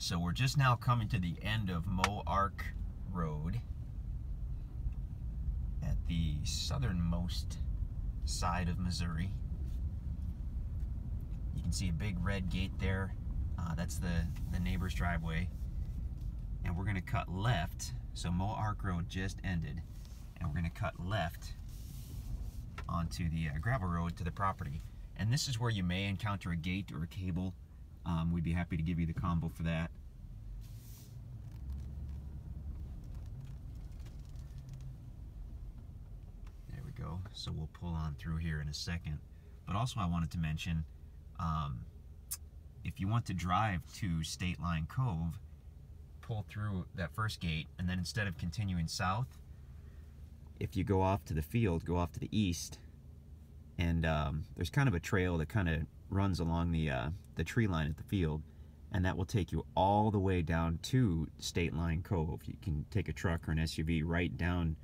So we're just now coming to the end of Moark Road at the southernmost side of Missouri. You can see a big red gate there. That's the neighbor's driveway. And we're going to cut left. So Moark Road just ended. And we're going to cut left onto the gravel road to the property. And this is where you may encounter a gate or a cable. We'd be happy to give you the combo for that. There we go. So we'll pull on through here in a second. But also I wanted to mention, if you want to drive to State Line Cove, pull through that first gate, and then instead of continuing south, if you go off to the field, go off to the east, and there's kind of a trail that kind of runs along the tree line at the field, and that will take you all the way down to State Line Cove. You can take a truck or an SUV right down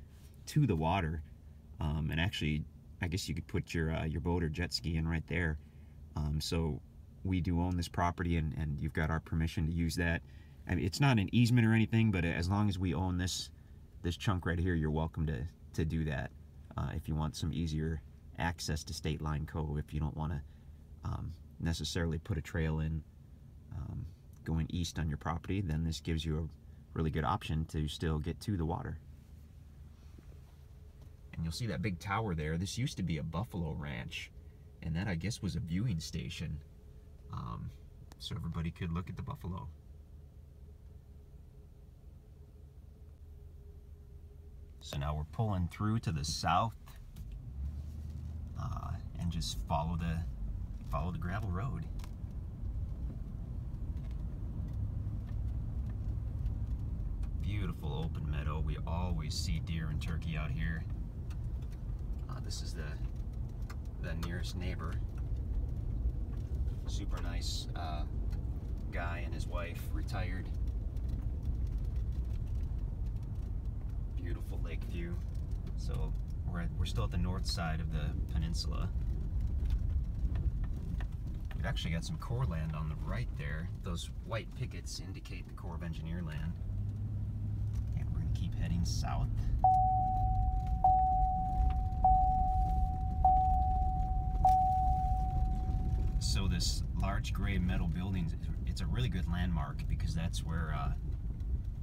to the water, and actually, I guess you could put your boat or jet ski in right there. So we do own this property, and you've got our permission to use that. I mean, it's not an easement or anything, but as long as we own this chunk right here, you're welcome to do that. If you want some easier access to State Line Cove, if you don't want to necessarily put a trail in going east on your property, then this gives you a really good option to still get to the water. And you'll see that big tower there. This used to be a buffalo ranch, and that, I guess, was a viewing station, so everybody could look at the buffalo. So now we're pulling through to the south, and just follow the gravel road. Beautiful open meadow. We always see deer and turkey out here. This is the nearest neighbor. Super nice guy and his wife, retired. Beautiful lake view. So we're still at the north side of the peninsula. We've actually got some Corps land on the right there. Those white pickets indicate the Corps of Engineer land. And we're going to keep heading south. So this large gray metal building, it's a really good landmark because that's where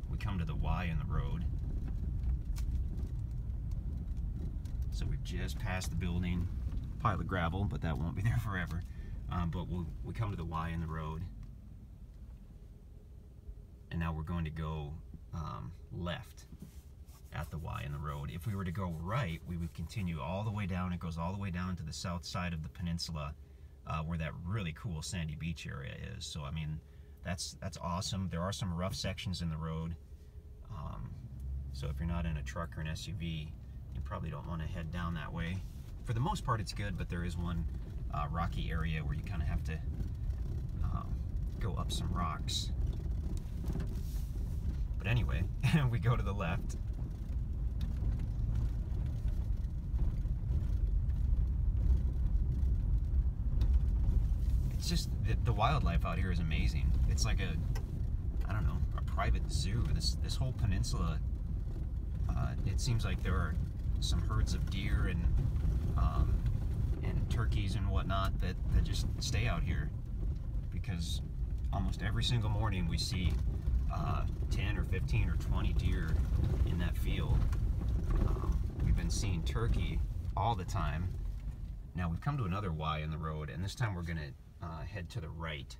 we come to the Y in the road. So we've just passed the building, pile of gravel, but that won't be there forever. But we come to the Y in the road, and now we're going to go left at the Y in the road. If we were to go right, we would continue all the way down. It goes all the way down to the south side of the peninsula, where that really cool sandy beach area is. So I mean, that's awesome. There are some rough sections in the road, so if you're not in a truck or an SUV, you probably don't want to head down that way. For the most part, it's good, but there is one rocky area where you kind of have to go up some rocks. But anyway, we go to the left. It's just the wildlife out here is amazing. It's like I don't know, a private zoo. This whole peninsula, it seems like there are some herds of deer and turkeys and whatnot that just stay out here, because almost every single morning we see 10 or 15 or 20 deer in that field. We've been seeing turkey all the time. Now we've come to another Y in the road, and this time we're going to head to the right.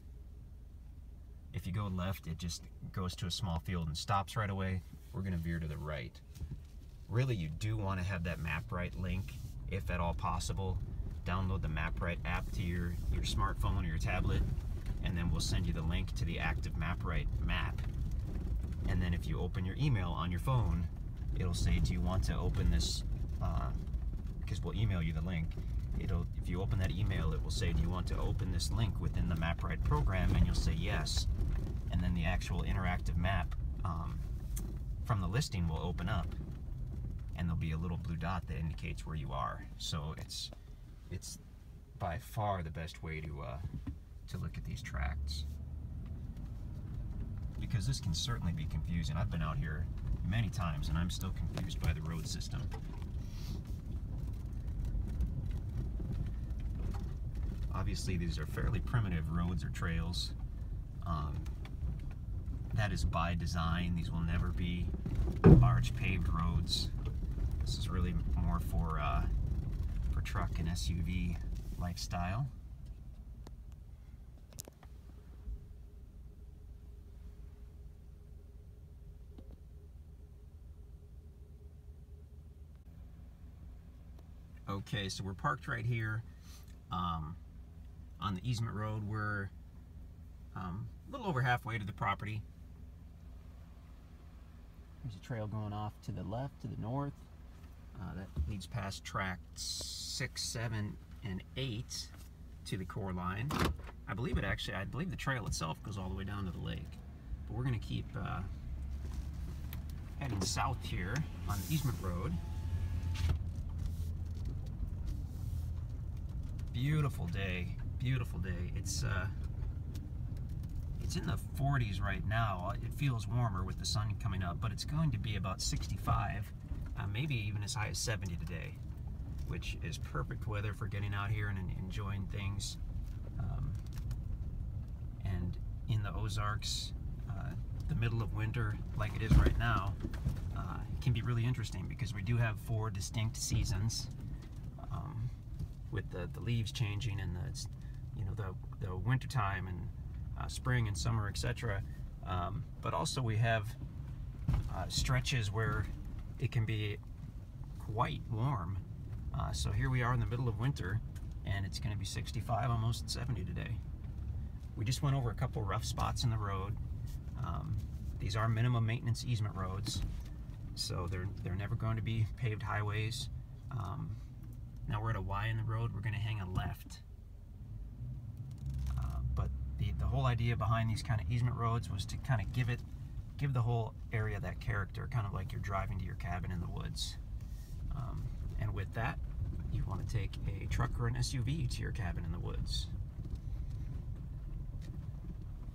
If you go left, it just goes to a small field and stops right away. We're going to veer to the right. Really, you do want to have that MapRight link, if at all possible. Download the MapRight app to your smartphone or your tablet, and then we'll send you the link to the active MapRight map. And then if you open your email on your phone, it'll say, do you want to open this, because we'll email you the link. If you open that email, it will say, do you want to open this link within the MapRight program? And you'll say yes. And then the actual interactive map from the listing will open up, and there'll be a little blue dot that indicates where you are. So it's by far the best way to look at these tracts. because this can certainly be confusing. I've been out here many times and I'm still confused by the road system. Obviously these are fairly primitive roads or trails. That is by design. These will never be large paved roads. This is really more for truck and SUV lifestyle. Okay, so we're parked right here on the easement road. We're a little over halfway to the property. There's a trail going off to the left, to the north. That leads past tracks 6, 7, and 8 to the core line. I believe the trail itself goes all the way down to the lake. But we're going to keep heading south here on the easement road. Beautiful day, beautiful day. It's in the 40s right now. It feels warmer with the sun coming up, but it's going to be about 65. Maybe even as high as 70 today, which is perfect weather for getting out here and enjoying things. And in the Ozarks, the middle of winter, like it is right now, can be really interesting because we do have 4 distinct seasons, with the leaves changing and the winter time and spring and summer, etc. But also we have stretches where it can be quite warm. So here we are in the middle of winter and it's going to be 65, almost 70 today. We just went over a couple rough spots in the road. These are minimum maintenance easement roads, so they're never going to be paved highways. Now we're at a Y in the road. We're going to hang a left. But the whole idea behind these kind of easement roads was to kind of give the whole area that character, kind of like you're driving to your cabin in the woods. And with that, you want to take a truck or an SUV to your cabin in the woods.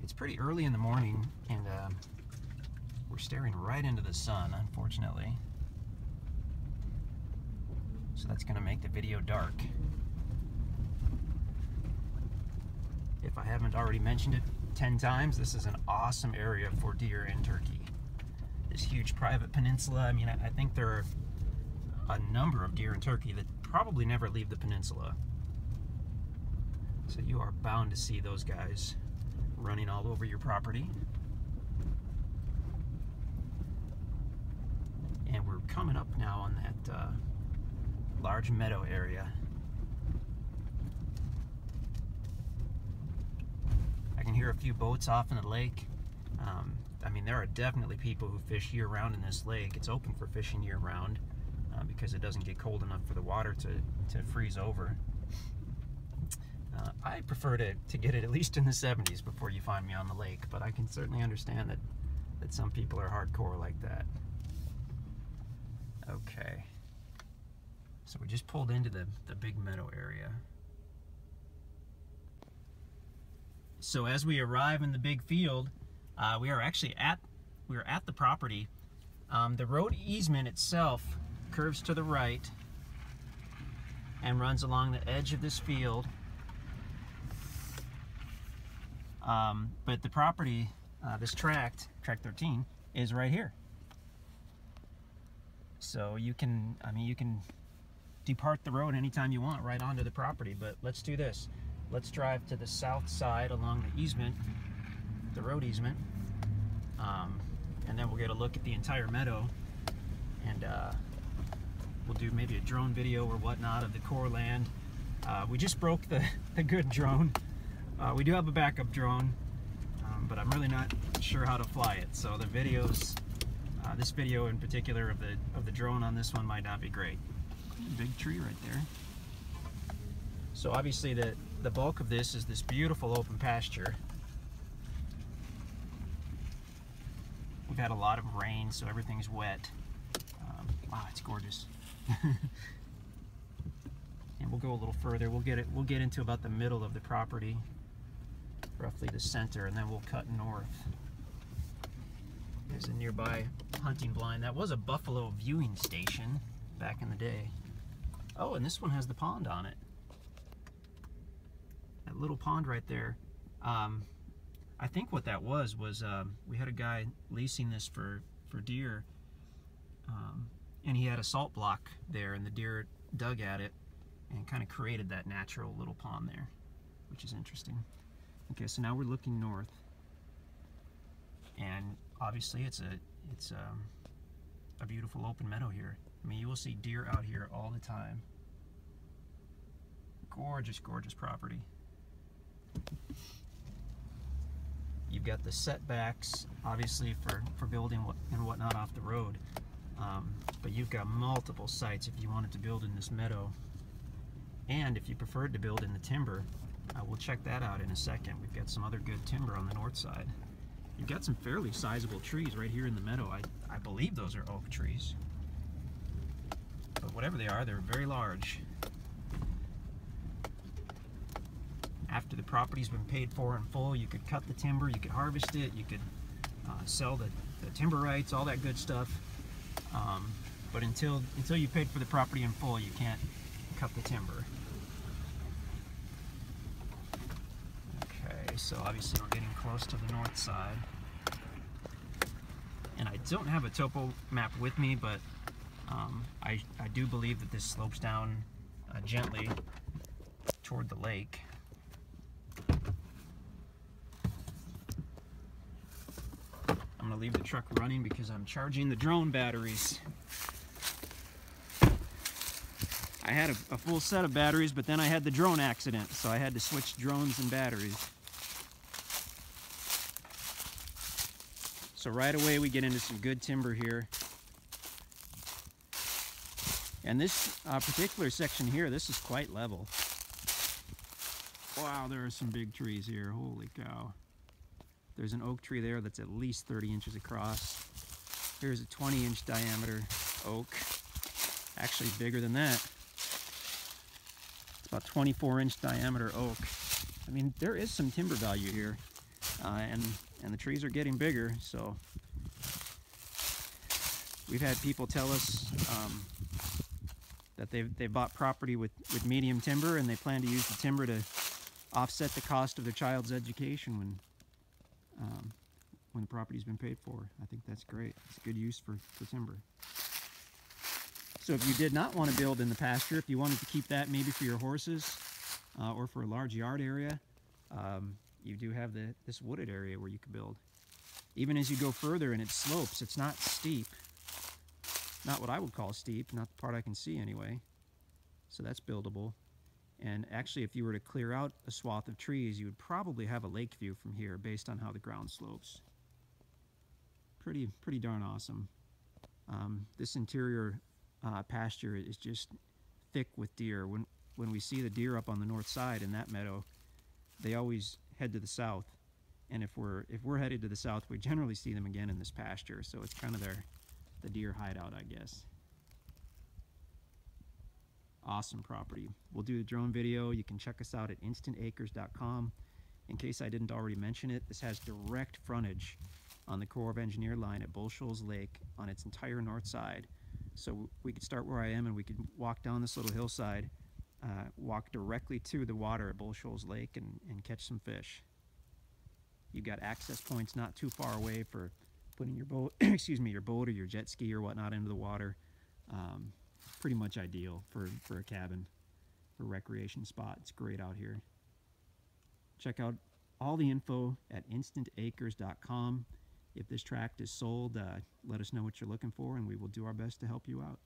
It's pretty early in the morning, and we're staring right into the sun, unfortunately. So that's going to make the video dark. If I haven't already mentioned it 10 times, this is an awesome area for deer and turkey. This huge private peninsula. I mean, I think there are a number of deer and turkey that probably never leave the peninsula. So you are bound to see those guys running all over your property. And we're coming up now on that large meadow area. I can hear a few boats off in the lake. I mean, there are definitely people who fish year-round in this lake. It's open for fishing year-round because it doesn't get cold enough for the water to freeze over. I prefer to get it at least in the 70s before you find me on the lake, but I can certainly understand that some people are hardcore like that. Okay. So we just pulled into the big meadow area. So as we arrive in the big field, we are at the property. The road easement itself curves to the right and runs along the edge of this field. But the property, this tract 13, is right here. So you can depart the road anytime you want right onto the property, but let's do this. Let's drive to the south side along the easement, the road easement, and then we'll get a look at the entire meadow, and we'll do maybe a drone video or whatnot of the core land. We just broke the good drone. We do have a backup drone, but I'm really not sure how to fly it, so the videos, this video in particular of the drone on this one might not be great. Big tree right there. So obviously the bulk of this is this beautiful open pasture. We've had a lot of rain, so everything's wet. Wow, it's gorgeous. And we'll go a little further. We'll get into about the middle of the property, roughly the center, and then we'll cut north. There's a nearby hunting blind. That was a buffalo viewing station back in the day. Oh, and this one has the pond on it. That little pond right there. I think what that was we had a guy leasing this for deer, and he had a salt block there, and the deer dug at it and kind of created that natural little pond there, which is interesting. Okay, so now we're looking north, and obviously it's a beautiful open meadow here. I mean, you will see deer out here all the time. Gorgeous, gorgeous property. You've got the setbacks, obviously, for building and whatnot off the road. But you've got multiple sites if you wanted to build in this meadow. And if you preferred to build in the timber, we'll check that out in a second. We've got some other good timber on the north side. You've got some fairly sizable trees right here in the meadow. I believe those are oak trees. But whatever they are, they're very large. After the property's been paid for in full, you could cut the timber, you could harvest it, you could sell the timber rights, all that good stuff. But until you paid for the property in full, you can't cut the timber. Okay, so obviously we're getting close to the north side. And I don't have a topo map with me, but I do believe that this slopes down gently toward the lake. I'm going to leave the truck running because I'm charging the drone batteries. I had a full set of batteries, but then I had the drone accident, so I had to switch drones and batteries. So right away we get into some good timber here. And this particular section here, this is quite level. Wow, there are some big trees here, holy cow. There's an oak tree there that's at least 30 inches across. Here's a 20-inch diameter oak. Actually bigger than that. It's about 24-inch diameter oak. I mean, there is some timber value here. And the trees are getting bigger, so we've had people tell us that they've bought property with medium timber, and they plan to use the timber to offset the cost of their child's education when the property's been paid for. I think that's great. It's a good use for timber. So if you did not want to build in the pasture, if you wanted to keep that maybe for your horses or for a large yard area, you do have this wooded area where you could build. Even as you go further and it slopes, it's not steep. Not what I would call steep, not the part I can see anyway. So that's buildable. And actually, if you were to clear out a swath of trees, you would probably have a lake view from here based on how the ground slopes. Pretty darn awesome. This interior pasture is just thick with deer. When we see the deer up on the north side in that meadow, they always head to the south. And if we're headed to the south, we generally see them again in this pasture. So it's kind of the deer hideout, I guess. Awesome property. We'll do the drone video. You can check us out at InstantAcres.com. In case I didn't already mention it, this has direct frontage on the Corps of Engineer line at Bull Shoals Lake on its entire north side. So we could start where I am and we could walk down this little hillside, walk directly to the water at Bull Shoals Lake and catch some fish. You've got access points not too far away for putting your boat, excuse me, your boat or your jet ski or whatnot into the water. Pretty much ideal for a cabin, for a recreation spot. It's great out here. Check out all the info at InstantAcres.com. If this tract is sold, let us know what you're looking for and we will do our best to help you out.